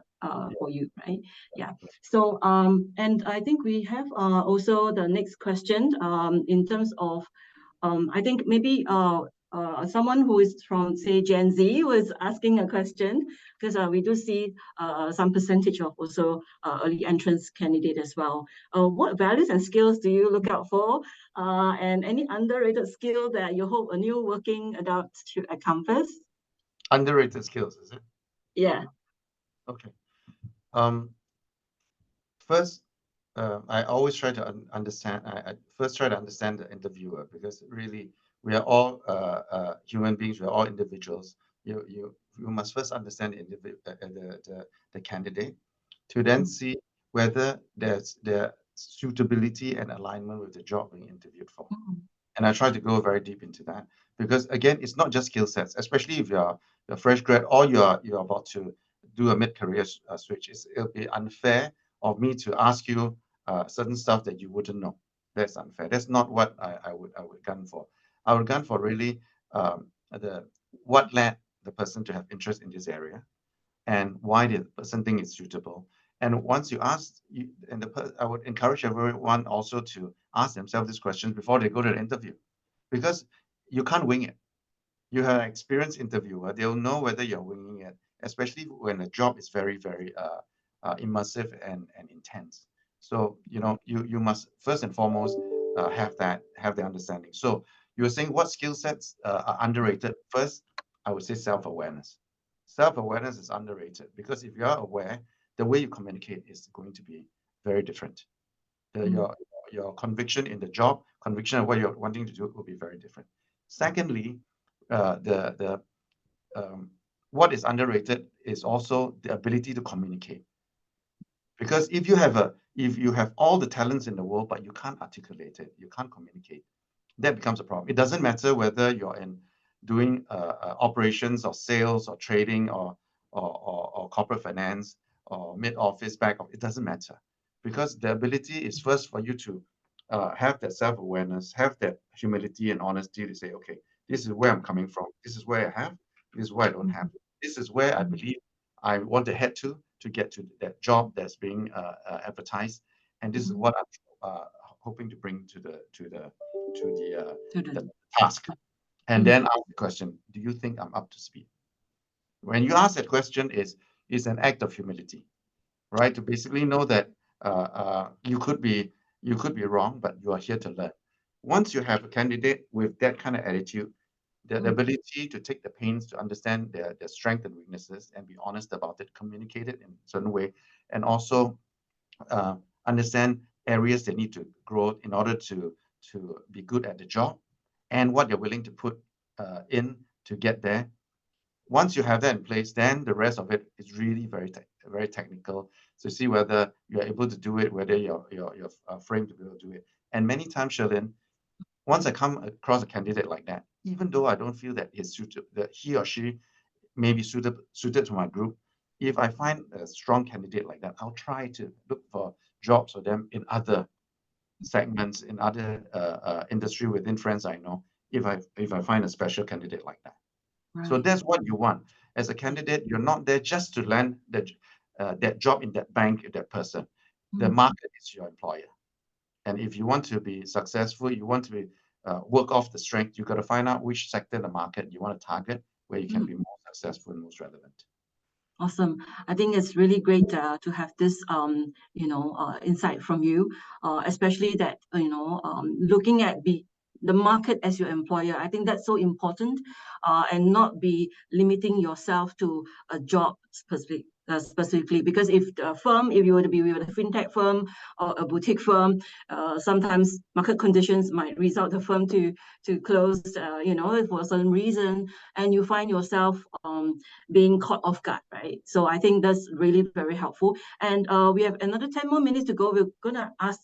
for you, right? Yeah. So and I think we have also the next question in terms of I think maybe someone who is from, say, Gen Z was asking a question, because we do see some percentage of also early entrance candidate as well. What values and skills do you look out for? And any underrated skill that you hope a new working adult should encompass? Underrated skills, is it? Yeah. Okay. First, I always try to understand. I first try to understand the interviewer, because really we are all human beings. We are all individuals. You must first understand the candidate, to then see whether there's suitability and alignment with the job being interviewed for. And I try to go very deep into that, because again, it's not just skill sets, especially if you're a fresh grad or you're about to do a mid-career switch. It'll be unfair of me to ask you certain stuff that you wouldn't know. That's unfair. That's not what I would gun for. I would gun for really what led the person to have interest in this area, and why did the person think it's suitable. And once you ask, I would encourage everyone also to ask themselves these questions before they go to the interview, because you can't wing it. You have an experienced interviewer; they'll know whether you're winging it, especially when the job is very, very immersive and intense. So you must first and foremost have the understanding. So you were saying what skill sets are underrated. First, I would say self-awareness. Self-awareness is underrated, because if you are aware, the way you communicate is going to be very different. Your conviction in the job, conviction of what you're wanting to do will be very different. Secondly, the what is underrated is also the ability to communicate. Because if you have all the talents in the world, but you can't articulate it, you can't communicate, that becomes a problem. It doesn't matter whether you're in doing operations or sales or trading or corporate finance or mid office, back office. It doesn't matter, because the ability is first for you to have that self-awareness, have that humility and honesty to say, okay, this is where I'm coming from. This is where I have. This is where I don't have. This is where I believe I want to head to get to that job that's being advertised, and this is what I'm hoping to bring to the task. And then ask the question: do you think I'm up to speed? When you ask that question, is an act of humility, right? To basically know that you could be wrong, but you are here to learn. Once you have a candidate with that kind of attitude, the ability to take the pains to understand their strengths and weaknesses and be honest about it, communicate it in a certain way, and also understand areas they need to grow in order to be good at the job, and what you're willing to put in to get there. Once you have that in place, then the rest of it is really very technical. So see whether you're able to do it, whether you're framed to be able to do it. And many times, Sherlyn, once I come across a candidate like that, even though I don't feel that he or she may be suited to my group, if I find a strong candidate like that, I'll try to look for jobs for them in other segments, in other industry within friends I know, if I find a special candidate like that. So that's what you want. As a candidate, you're not there just to land that job in that bank, that person. The market is your employer. And if you want to be successful, you want to work off the strength, you got to find out which sector in the market you want to target where you can be more successful and most relevant. Awesome. I think it's really great to have this, insight from you, especially that, looking at the market as your employer. I think that's so important, and not be limiting yourself to a job specifically. Because if you were to be with a fintech firm or a boutique firm, sometimes market conditions might result the firm to close, for a certain reason, and you find yourself being caught off guard, right? So I think that's really very helpful. And we have another 10 more minutes to go. We're gonna ask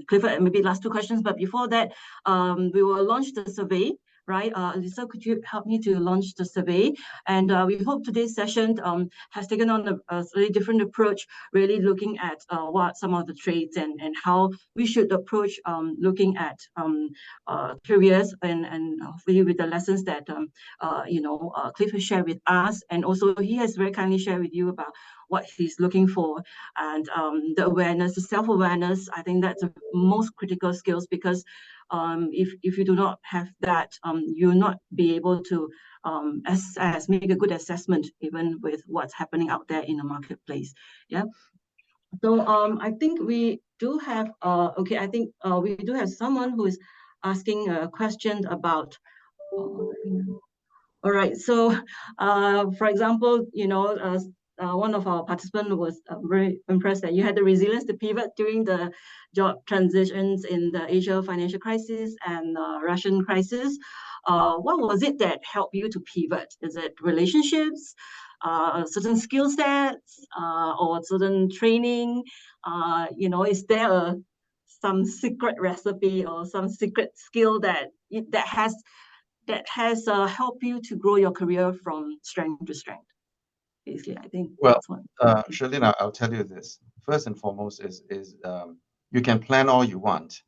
Clifford maybe last two questions, but before that, we will launch the survey, right? Lisa, could you help me to launch the survey? And we hope today's session has taken on a really different approach, really looking at what some of the traits and how we should approach looking at careers, and hopefully with the lessons that Clifford shared with us, and also he has very kindly shared with you about what he's looking for, and the awareness, the self-awareness. I think that's the most critical skills, because if you do not have that, you'll not be able to make a good assessment even with what's happening out there in the marketplace. Yeah. So I think we do have I think we do have someone who is asking a question about. All right. So, for example, one of our participants was very impressed that you had the resilience to pivot during the job transitions in the Asia financial crisis and Russian crisis. What was it that helped you to pivot? Is it relationships, certain skill sets, or certain training? Is there some secret recipe or some secret skill that has helped you to grow your career from strength to strength? Basically, I think that's one. Shirlene, I'll tell you this. First and foremost is you can plan all you want,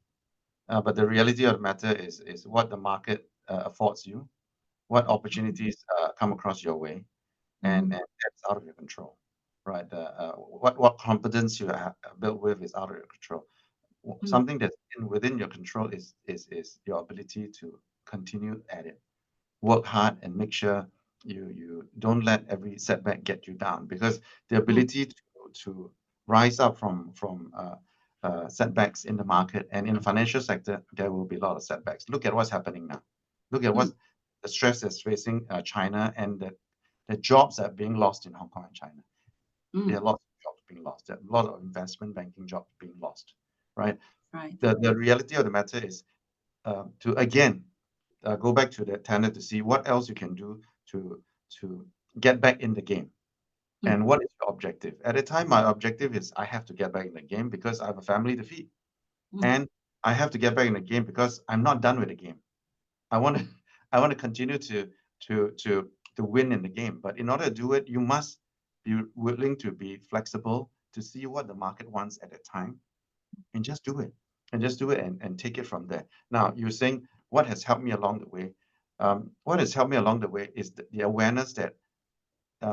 but the reality of the matter is what the market affords you, what opportunities come across your way, and that's out of your control, right? What competence you have built with is out of your control. Something that's within your control is your ability to continue at it, work hard, and make sure you don't let every setback get you down, because the ability to rise up from setbacks in the market and in the financial sector, there will be a lot of setbacks. Look at what's happening now. Look at what the stress that's facing China, and the jobs that are being lost in Hong Kong and China. There are lots of jobs being lost. There are a lot of investment banking jobs being lost, right? Right. The reality of the matter is to again go back to the tenet to see what else you can do to get back in the game. And what is your objective? At the time, my objective is I have to get back in the game because I have a family to feed. And I have to get back in the game because I'm not done with the game. I want to continue to win in the game. But in order to do it, you must be willing to be flexible, to see what the market wants at the time, and just do it. And take it from there. Now, you're saying what has helped me along the way. What has helped me along the way is the awareness that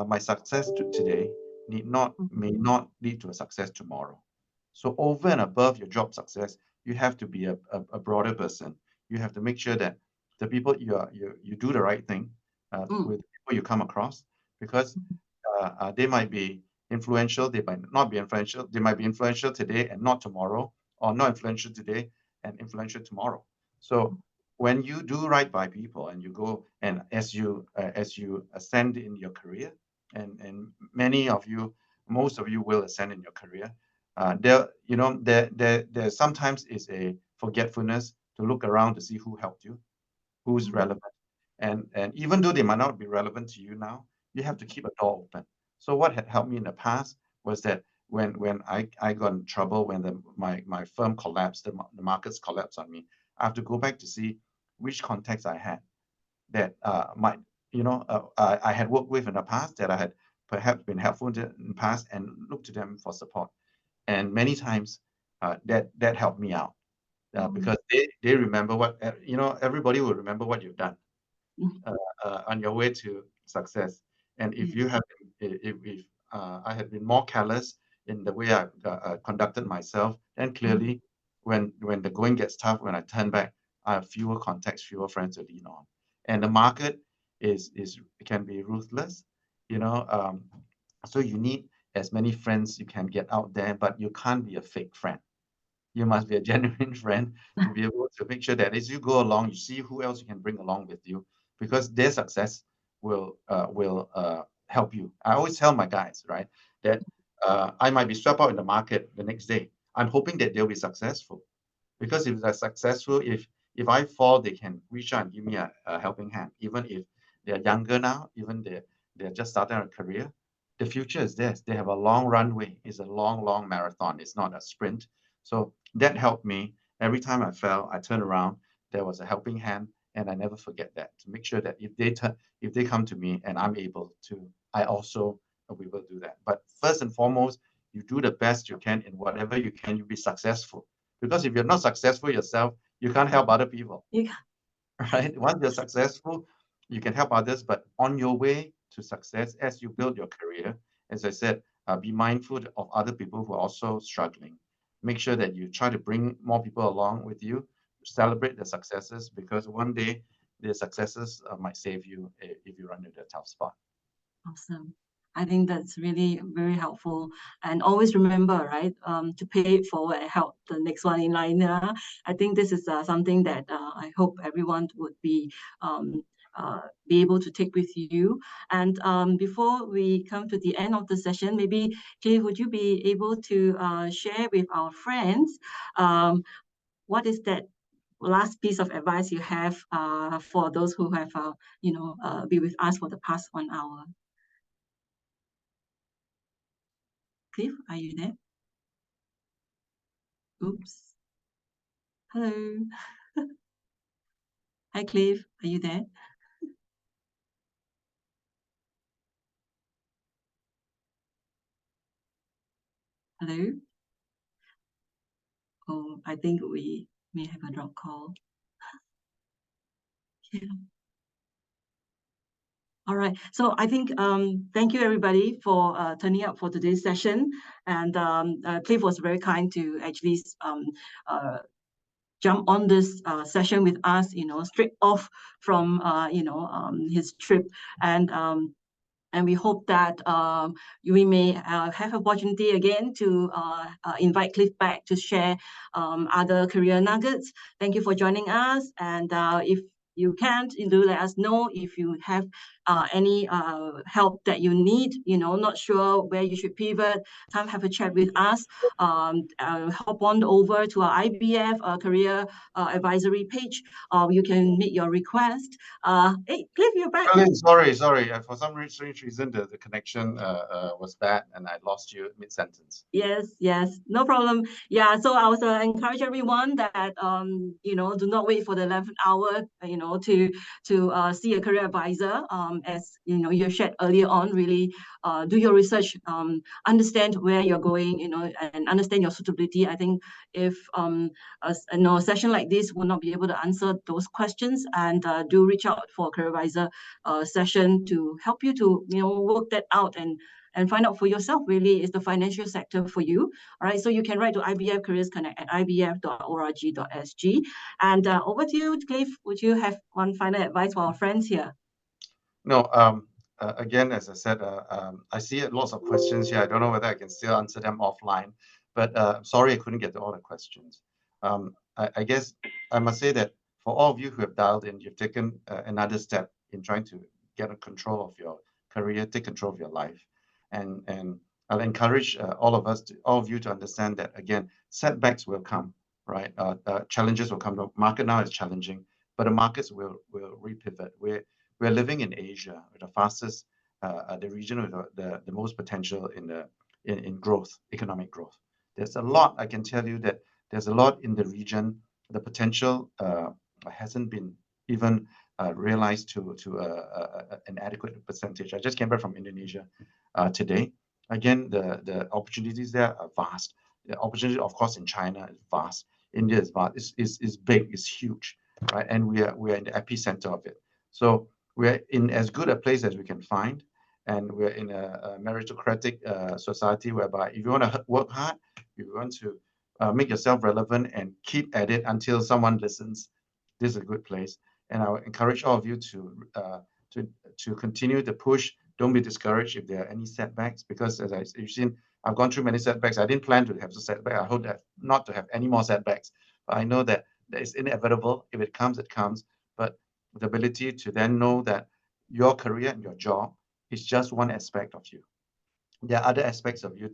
my success today may not lead to a success tomorrow. So over and above your job success, you have to be a broader person. You have to make sure that the people you do the right thing with the people you come across, because they might be influential, they might not be influential. They might be influential today and not tomorrow, or not influential today and influential tomorrow. So when you do right by people and you go, and as you ascend in your career, and most of you will ascend in your career, there sometimes is a forgetfulness to look around to see who helped you, who's relevant, and even though they might not be relevant to you now, you have to keep a door open. So what had helped me in the past was that when I got in trouble, when my firm collapsed, the markets collapsed on me, I have to go back to see which contacts I had that I had worked with in the past, that I had perhaps been helpful in the past, and look to them for support. And many times that helped me out because they remember what, everybody will remember what you've done on your way to success. And if you have, if I had been more careless in the way I conducted myself, then clearly when the going gets tough, when I turn back, I have fewer contacts, fewer friends to lean on. And the market can be ruthless, you know. So you need as many friends you can get out there, but you can't be a fake friend. You must be a genuine friend to be able to make sure that as you go along, you see who else you can bring along with you, because their success will help you. I always tell my guys, right, that I might be swept out in the market the next day. I'm hoping that they'll be successful, because if they're successful, if I fall, they can reach out and give me a helping hand. Even if they're younger now, even they're just starting a career, the future is theirs. They have a long runway. It's a long marathon. It's not a sprint. So that helped me. Every time I fell, I turned around, there was a helping hand, and I never forget that, to make sure that if they come to me and I'm able to, I also we will do that. But first and foremost, you do the best you can in whatever you can. You be successful, because if you're not successful yourself, you can't help other people, You can. right? Once you're successful, you can help others, but on your way to success, as you build your career, as I said, be mindful of other people who are also struggling. Make sure that you try to bring more people along with you, celebrate the successes, because one day the successes might save you if you run into a tough spot. Awesome. I think that's really very helpful. And always remember, right, to pay it forward and help the next one in line. I think this is something that I hope everyone would um, be able to take with you. And before we come to the end of the session, maybe, Cliff, would you be able to share with our friends what is that last piece of advice you have for those who have, been with us for the past 1 hour? Cliff, are you there? Oops. Hello. Hi, Cliff. Are you there? Hello. Oh, I think we may have a drop call. Yeah. All right. So I think thank you everybody for turning up for today's session. And Cliff was very kind to actually uh, jump on this session with us, straight off from his trip. And we hope that we may have opportunity again to invite Cliff back to share other career nuggets. Thank you for joining us. And if you can't, do let us know. If you have any help that you need, not sure where you should pivot, come have a chat with us. Hop on over to our IBF career advisory page. You can make your request. Hey, Cliff, you're back. Sorry. For some strange reason, the connection was bad, and I lost you mid-sentence. Yes, no problem. Yeah, so I was encourage everyone that do not wait for the 11th hour, to see a career advisor. As you shared earlier on, really do your research, understand where you're going, and understand your suitability. I think if a session like this will not be able to answer those questions, and do reach out for a career advisor session to help you to work that out and find out for yourself, really, is the financial sector for you. All right, so you can write to IBF Careers Connect at ibf.org.sg. And over to you, Cliff. Would you have one final advice for our friends here? No, again, as I said, I see lots of questions here. I don't know whether I can still answer them offline, but sorry I couldn't get to all the questions. I guess I must say that for all of you who have dialed in, you've taken another step in trying to get a control of your career, take control of your life. And I'll encourage all of you to understand that, again, setbacks will come, right? Challenges will come. The market now is challenging, but the markets will repivot. We're living in Asia, the fastest, the region with the most potential in growth, economic growth. There's a lot, I can tell you that there's a lot in the region. The potential hasn't been even realized to an adequate percentage. I just came back from Indonesia today. Again, the opportunities there are vast. The opportunity, of course, in China is vast. India is vast. Is big. It's huge, right? And we are in the epicenter of it. So we're in as good a place as we can find, and we're in a meritocratic society whereby if you want to work hard, if you want to make yourself relevant and keep at it until someone listens, this is a good place. And I would encourage all of you to to continue the push. Don't be discouraged if there are any setbacks, because as you've seen, I've gone through many setbacks. I didn't plan to have a setback. I hope that not to have any more setbacks. But I know that it's inevitable. If it comes, it comes. But the ability to then know that your career and your job is just one aspect of you. There are other aspects of you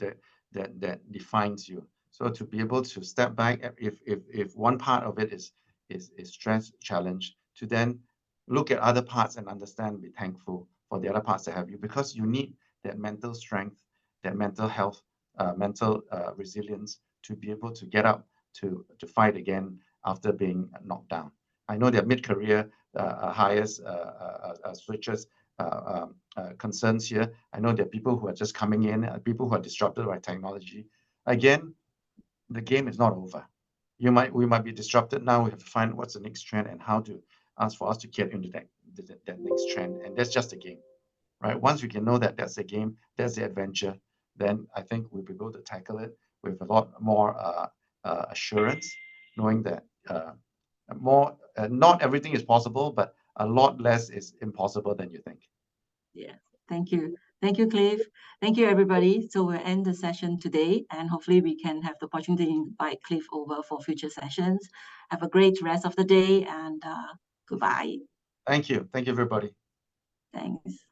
that defines you. So to be able to step back, if one part of it is stress, challenge, to then look at other parts and understand, be thankful for the other parts that have you, because you need that mental strength, that mental health, mental resilience to be able to get up to fight again after being knocked down. I know there are mid-career hires, switches, concerns here. I know there are people who are just coming in, people who are disrupted by technology. Again, the game is not over. We might be disrupted now. We have to find what's the next trend and how to ask for us to get into that next trend. And that's just a game, right? Once we can know that that's the game, that's the adventure, then I think we'll be able to tackle it with a lot more assurance, knowing that not everything is possible, but a lot less is impossible than you think. Yeah, thank you. Thank you, Cliff. Thank you, everybody. So we'll end the session today, and hopefully we can have the opportunity to invite Cliff over for future sessions. Have a great rest of the day, and goodbye. Thank you. Thank you, everybody. Thanks.